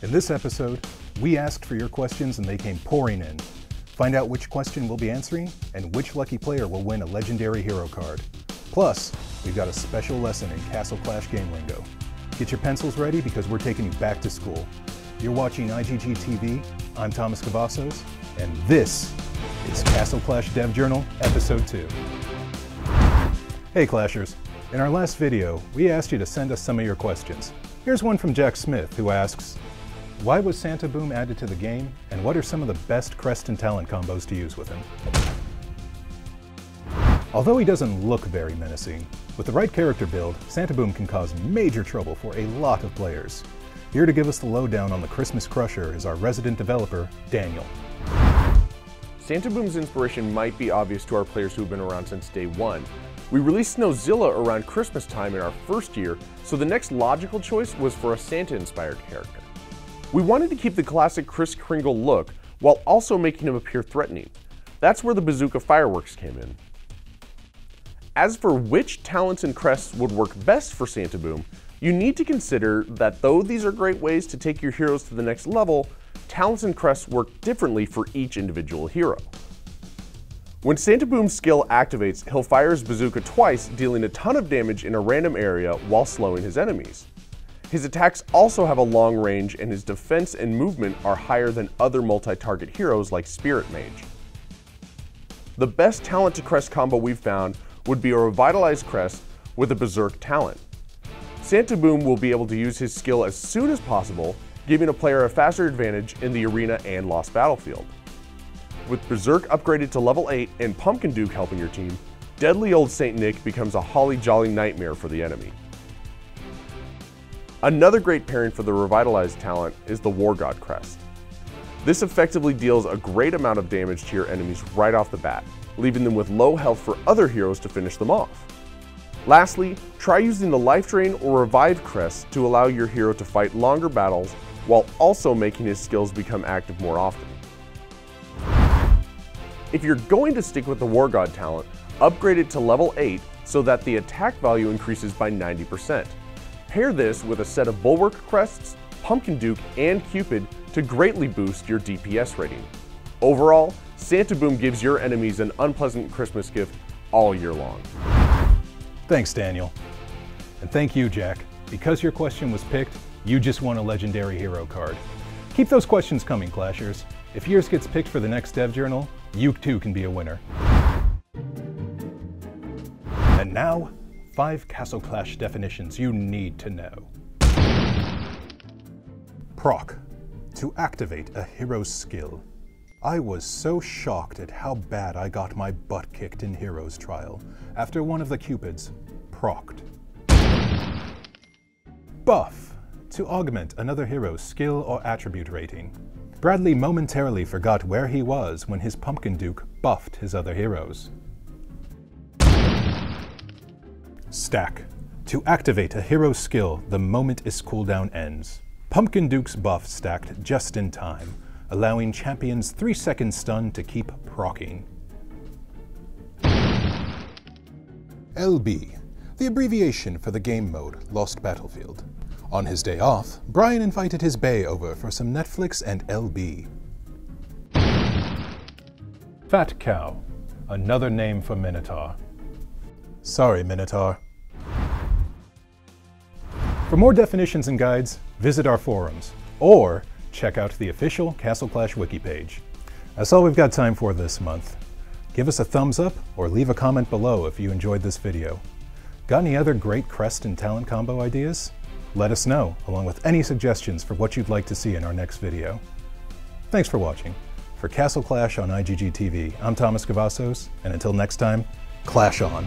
In this episode, we asked for your questions and they came pouring in. Find out which question we'll be answering and which lucky player will win a legendary hero card. Plus, we've got a special lesson in Castle Clash game lingo. Get your pencils ready because we're taking you back to school. You're watching IGG TV, I'm Thomas Cavazos, and this is Castle Clash Dev Journal, Episode 2. Hey Clashers, in our last video, we asked you to send us some of your questions. Here's one from Jack Smith, who asks, why was Santa Boom added to the game, and what are some of the best crest and talent combos to use with him? Although he doesn't look very menacing, with the right character build, Santa Boom can cause major trouble for a lot of players. Here to give us the lowdown on the Christmas Crusher is our resident developer, Daniel. Santa Boom's inspiration might be obvious to our players who have been around since day one. We released Snowzilla around Christmas time in our first year, so the next logical choice was for a Santa-inspired character. We wanted to keep the classic Kris Kringle look while also making him appear threatening. That's where the bazooka fireworks came in. As for which talents and crests would work best for Santa Boom, you need to consider that though these are great ways to take your heroes to the next level, talents and crests work differently for each individual hero. When Santa Boom's skill activates, he'll fire his bazooka twice, dealing a ton of damage in a random area while slowing his enemies. His attacks also have a long range, and his defense and movement are higher than other multi-target heroes like Spirit Mage. The best talent to crest combo we've found would be a Revitalized crest with a Berserk talent. Santa Boom will be able to use his skill as soon as possible, giving a player a faster advantage in the arena and Lost Battlefield. With Berserk upgraded to level 8 and Pumpkin Duke helping your team, Deadly Old Saint Nick becomes a holly jolly nightmare for the enemy. Another great pairing for the Revitalized talent is the War God crest. This effectively deals a great amount of damage to your enemies right off the bat, leaving them with low health for other heroes to finish them off. Lastly, try using the Life Drain or Revive crest to allow your hero to fight longer battles while also making his skills become active more often. If you're going to stick with the War God talent, upgrade it to level 8 so that the attack value increases by 90%. Pair this with a set of Bulwark crests, Pumpkin Duke, and Cupid to greatly boost your DPS rating. Overall, Santa Boom gives your enemies an unpleasant Christmas gift all year long. Thanks, Daniel. And thank you, Jack. Because your question was picked, you just won a legendary hero card. Keep those questions coming, Clashers. If yours gets picked for the next Dev Journal, you too can be a winner. And now, 5 Castle Clash definitions you need to know. Proc. To activate a hero's skill. I was so shocked at how bad I got my butt kicked in Heroes Trial after one of the Cupids procced. Buff. To augment another hero's skill or attribute rating. Bradley momentarily forgot where he was when his Pumpkin Duke buffed his other heroes. Stack. To activate a hero's skill the moment its cooldown ends. Pumpkin Duke's buff stacked just in time, allowing champions 3-second stun to keep proccing. LB. The abbreviation for the game mode Lost Battlefield. On his day off, Brian invited his bae over for some Netflix and LB. Fat Cow. Another name for Minotaur. Sorry, Minotaur. For more definitions and guides, visit our forums, or check out the official Castle Clash wiki page. That's all we've got time for this month. Give us a thumbs up or leave a comment below if you enjoyed this video. Got any other great crest and talent combo ideas? Let us know, along with any suggestions for what you'd like to see in our next video. Thanks for watching. For Castle Clash on IGG TV, I'm Thomas Cavazos, and until next time, Clash on!